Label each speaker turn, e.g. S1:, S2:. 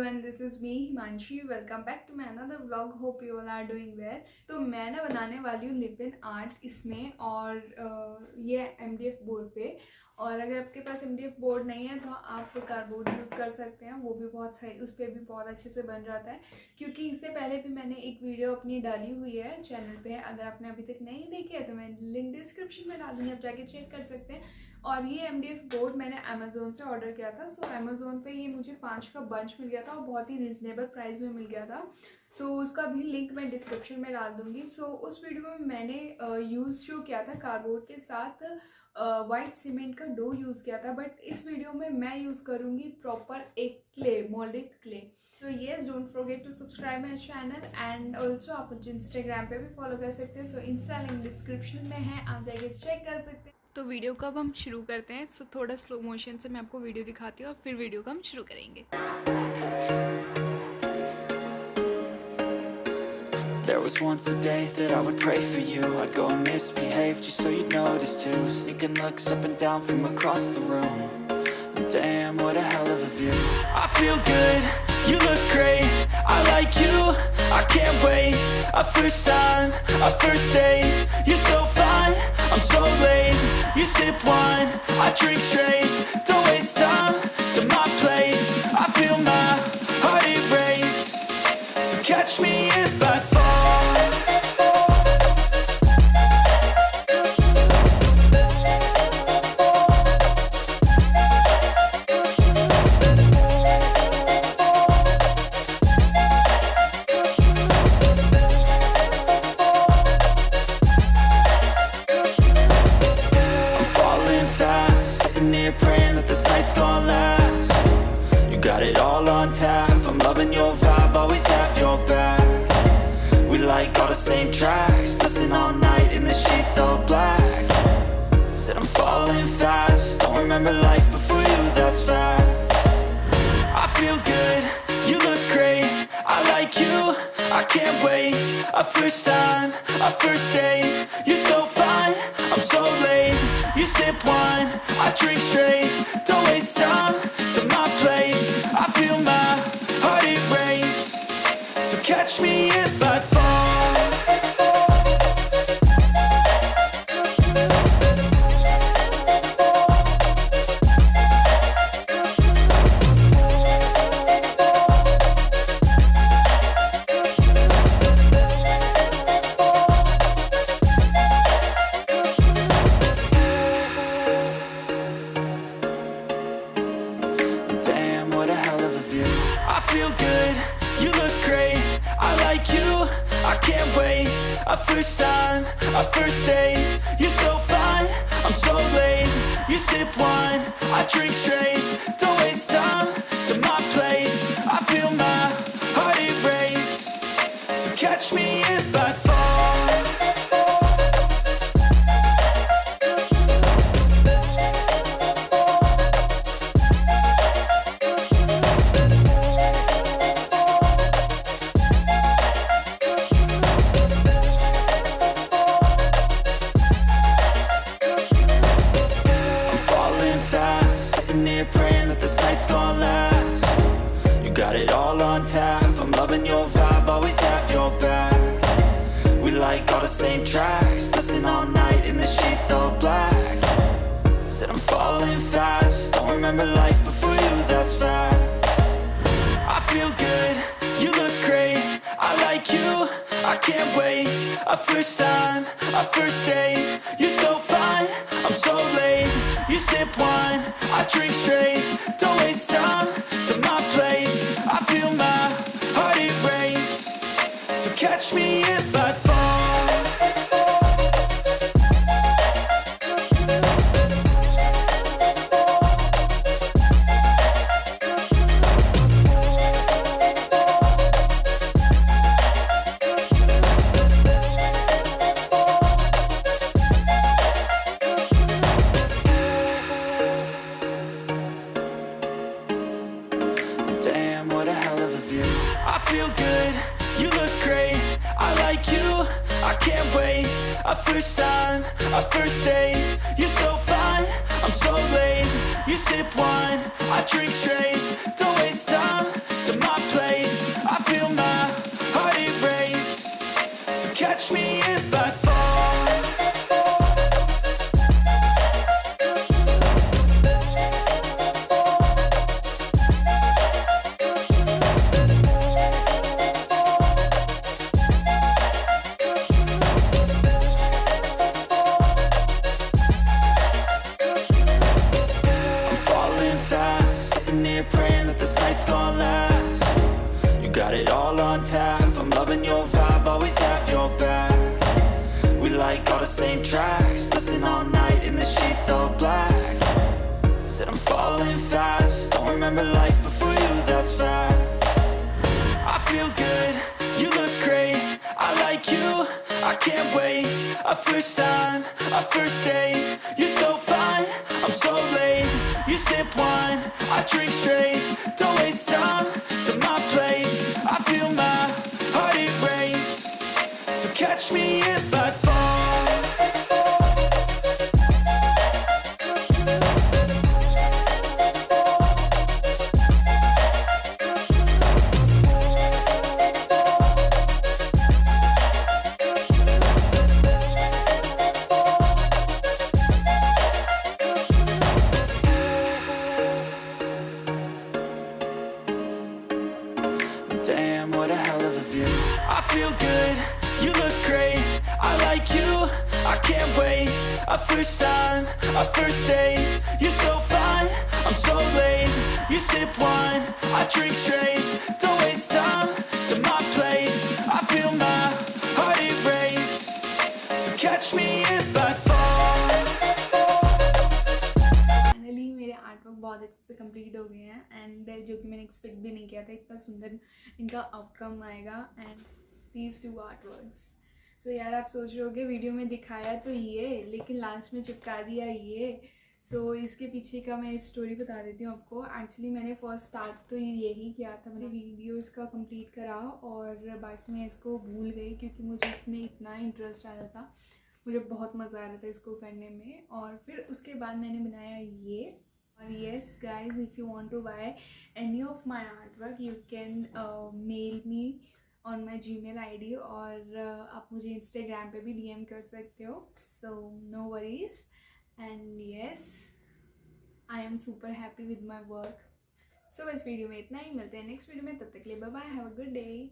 S1: everyone, this is me Himanshi. Welcome back to my another vlog. Hope you all are doing well. तो मैं ना बनाने वाली हूँ लिपिन आर्ट इसमें और ये MDF बोर्ड पे। और अगर आपके पास MDF बोर्ड नहीं है तो आप कार्डबोर्ड यूज़ कर सकते हैं, वो भी बहुत सही, उस पर भी बहुत अच्छे से बन जाता है। क्योंकि इससे पहले भी मैंने एक वीडियो अपनी डाली हुई है चैनल पे, अगर आपने अभी तक नहीं देखी है तो मैं लिंक डिस्क्रिप्शन में डाल दूँगी, आप जाके चेक कर सकते हैं। और ये MDF बोर्ड मैंने अमेज़ोन से ऑर्डर किया था। सो अमेज़ोन पे ये मुझे 5 का बंच मिल गया था और बहुत ही रिजनेबल प्राइस में मिल गया था। सो उसका भी लिंक मैं डिस्क्रिप्शन में डाल दूँगी। सो उस वीडियो में मैंने यूज़ जो किया था कार्डबोर्ड के साथ वाइट सीमेंट का डो यूज़ किया था, बट इस वीडियो में मैं यूज़ करूँगी प्रॉपर एक क्ले, मोल्डेड क्ले। तो yes, don't forget to subscribe my channel and also आप मुझे इंस्टाग्राम पे भी फॉलो कर सकते हैं। सो इंस्टा लिंक डिस्क्रिप्शन में है, आप जाके चेक कर सकते हैं। तो वीडियो को अब हम शुरू करते हैं। सो थोड़ा स्लो मोशन से मैं आपको वीडियो दिखाती हूँ और फिर वीडियो को हम शुरू करेंगे।
S2: There was once a day that I would pray for you. I'd go and misbehave just so you'd notice too. Sneaking looks up and down from across the room. And damn, what a hell of a view. I feel good, you look great, I like you, I can't wait. A first time, a first date. You're so fine, I'm so late. You sip wine, I drink straight. Don't waste time to my place. I feel my heart erase. So catch me if I fall. Praying that this night's gonna last. You got it all on tap, I'm loving your vibe, always have your back. We like all the same tracks, listen all night in the sheets all black. Said I'm falling fast, don't remember life before you, that's fact. I feel good, you look great, I like you, I can't wait. A first time, a first date. You're so fine, I'm so late. You sip wine, I drink straight. Don't waste time to my place. I feel my heart erase. So catch me if I fall. I feel good, you look great, I like you, I can't wait. A first time, a first date. You're so fine, I'm so late. You sip wine, I drink straight. Don't waste time to my place. I feel my heart erase. So catch me if I fall. Praying that this night's gonna last. You got it all on tap, I'm loving your vibe, always have your back. We like all the same tracks, listen all night in the sheets all black. Said I'm falling fast, don't remember life before you, that's fact. I feel good, you look great, I like you, I can't wait. A first time, a first date. You're so fine, I'm so late. You sip wine, I drink straight. Don't waste time to my place. I feel my heart erase. So catch me if I fall. I feel good, you look great, I like you, I can't wait. A first time, a first date. You're so fine, I'm so late. You sip wine, I drink straight. Don't waste time to my last. You got it all on tap. I'm loving your vibe, always have your back. We like all the same tracks, listen all night in the sheets all black. Said I'm falling fast, don't remember life before you, that's fact. I feel good, you look great, I like you, I can't wait. A first time, a first date, you're so fine, I'm so late. You sip wine, I drink straight, don't waste time to my place. I feel my heart erase, so catch me if I fall. Damn, what a hell of a view. I feel good, you look great, I like you, I can't wait. A first time, a first date, you're so fine, I'm so late. You sip wine, I drink straight, don't waste time to my place. I feel my heart erase, so catch me if I fall.
S1: Finally मेरे art work बहुत अच्छे से complete हो गए हैं and जो कि मैंने एक्सपेक्ट भी नहीं किया था इतना सुंदर इनका आउटकम आएगा and these two art works. So यार आप सोच रहे होगे वीडियो में दिखाया तो ये लेकिन लास्ट में चिपका दिया ये. सो इसके पीछे का मैं स्टोरी बता देती हूँ आपको. एक्चुअली मैंने फर्स्ट स्टार्ट तो यही किया था, मैंने वीडियो इसका कंप्लीट करा और बाकी मैं इसको भूल गई क्योंकि मुझे इसमें इतना इंटरेस्ट आ रहा था, मुझे बहुत मज़ा आ रहा था इसको करने में. और फिर उसके बाद मैंने बनाया ये. और yes guys, if you want to buy any of my art work you can mail me on my Gmail ID और आप मुझे इंस्टाग्राम पे भी डीएम कर सकते हो. So no worries and yes I am super happy with my work. So बस video में इतना ही, मिलते हैं नेक्स्ट वीडियो में. तब तक के लिए bye bye, have a good day.